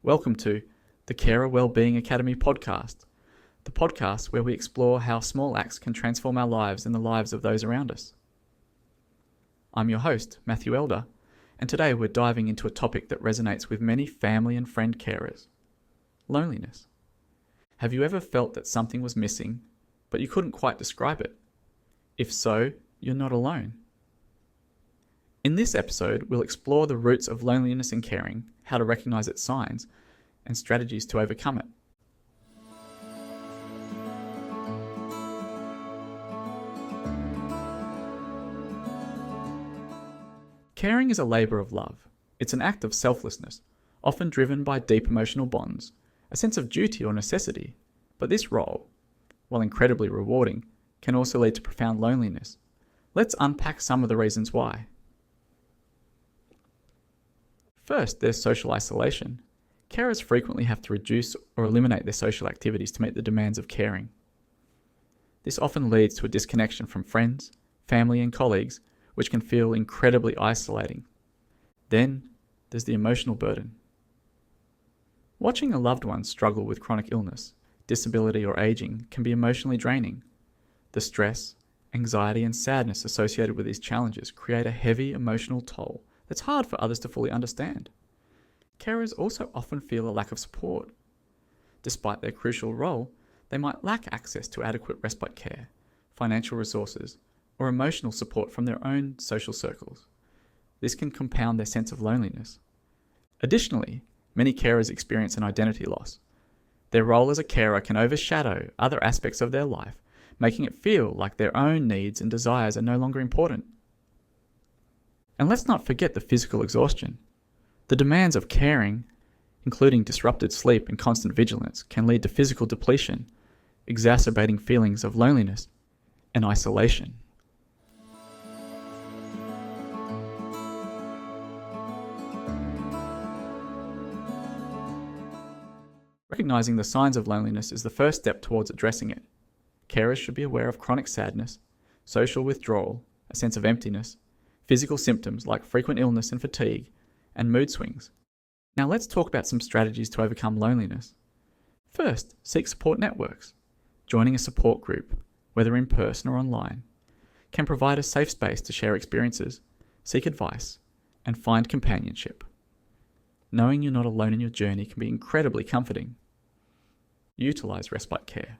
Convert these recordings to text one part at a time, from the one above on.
Welcome to the Carer Wellbeing Academy podcast, the podcast where we explore how small acts can transform our lives and the lives of those around us. I'm your host, Matthew Elder, and today we're diving into a topic that resonates with many family and friend carers: loneliness. Have you ever felt that something was missing, but you couldn't quite describe it? If so, you're not alone. In this episode, we'll explore the roots of loneliness in caring, how to recognize its signs, and strategies to overcome it. Caring is a labor of love. It's an act of selflessness, often driven by deep emotional bonds, a sense of duty or necessity. But this role, while incredibly rewarding, can also lead to profound loneliness. Let's unpack some of the reasons why. First, there's social isolation. Carers frequently have to reduce or eliminate their social activities to meet the demands of caring. This often leads to a disconnection from friends, family, and colleagues, which can feel incredibly isolating. Then, there's the emotional burden. Watching a loved one struggle with chronic illness, disability, or aging can be emotionally draining. The stress, anxiety, and sadness associated with these challenges create a heavy emotional toll that's hard for others to fully understand. Carers also often feel a lack of support. Despite their crucial role, they might lack access to adequate respite care, financial resources, or emotional support from their own social circles. This can compound their sense of loneliness. Additionally, many carers experience an identity loss. Their role as a carer can overshadow other aspects of their life, making it feel like their own needs and desires are no longer important. And let's not forget the physical exhaustion. The demands of caring, including disrupted sleep and constant vigilance, can lead to physical depletion, exacerbating feelings of loneliness and isolation. Recognizing the signs of loneliness is the first step towards addressing it. Carers should be aware of chronic sadness, social withdrawal, a sense of emptiness, physical symptoms like frequent illness and fatigue, and mood swings. Now let's talk about some strategies to overcome loneliness. First, seek support networks. Joining a support group, whether in person or online, can provide a safe space to share experiences, seek advice, and find companionship. Knowing you're not alone in your journey can be incredibly comforting. Utilize respite care.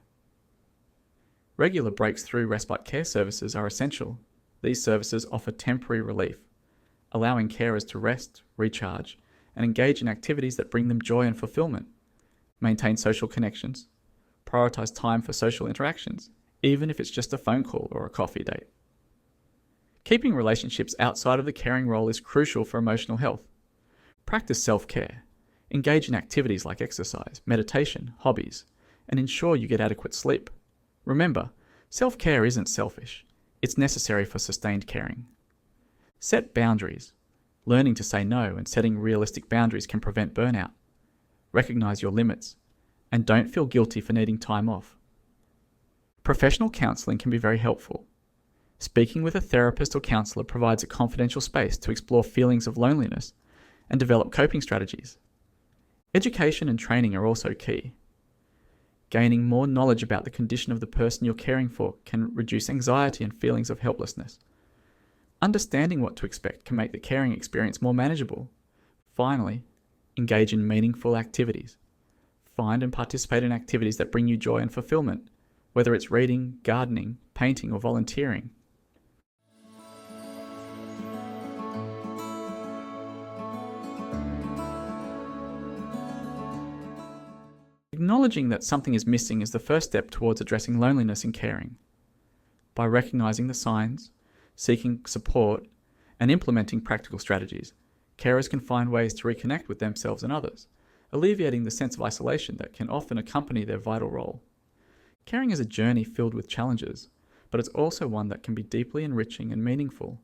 Regular breaks through respite care services are essential. These services offer temporary relief, allowing carers to rest, recharge, and engage in activities that bring them joy and fulfillment. Maintain social connections. Prioritize time for social interactions, even if it's just a phone call or a coffee date. Keeping relationships outside of the caring role is crucial for emotional health. Practice self-care. Engage in activities like exercise, meditation, hobbies, and ensure you get adequate sleep. Remember, self-care isn't selfish. It's necessary for sustained caring. Set boundaries. Learning to say no and setting realistic boundaries can prevent burnout. Recognize your limits, and don't feel guilty for needing time off. Professional counseling can be very helpful. Speaking with a therapist or counselor provides a confidential space to explore feelings of loneliness and develop coping strategies. Education and training are also key. Gaining more knowledge about the condition of the person you're caring for can reduce anxiety and feelings of helplessness. Understanding what to expect can make the caring experience more manageable. Finally, engage in meaningful activities. Find and participate in activities that bring you joy and fulfillment, whether it's reading, gardening, painting, or volunteering. Acknowledging that something is missing is the first step towards addressing loneliness in caring. By recognizing the signs, seeking support, and implementing practical strategies, carers can find ways to reconnect with themselves and others, alleviating the sense of isolation that can often accompany their vital role. Caring is a journey filled with challenges, but it's also one that can be deeply enriching and meaningful.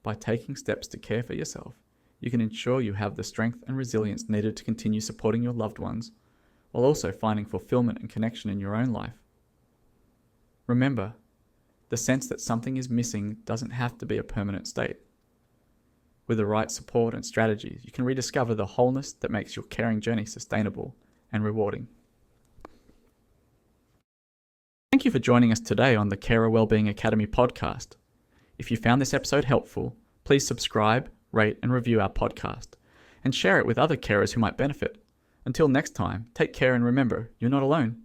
By taking steps to care for yourself, you can ensure you have the strength and resilience needed to continue supporting your loved ones, while also finding fulfillment and connection in your own life. Remember, the sense that something is missing doesn't have to be a permanent state. With the right support and strategies, you can rediscover the wholeness that makes your caring journey sustainable and rewarding. Thank you for joining us today on the Carer Wellbeing Academy podcast. If you found this episode helpful, please subscribe, rate, and review our podcast, and share it with other carers who might benefit. Until next time, take care and remember, you're not alone.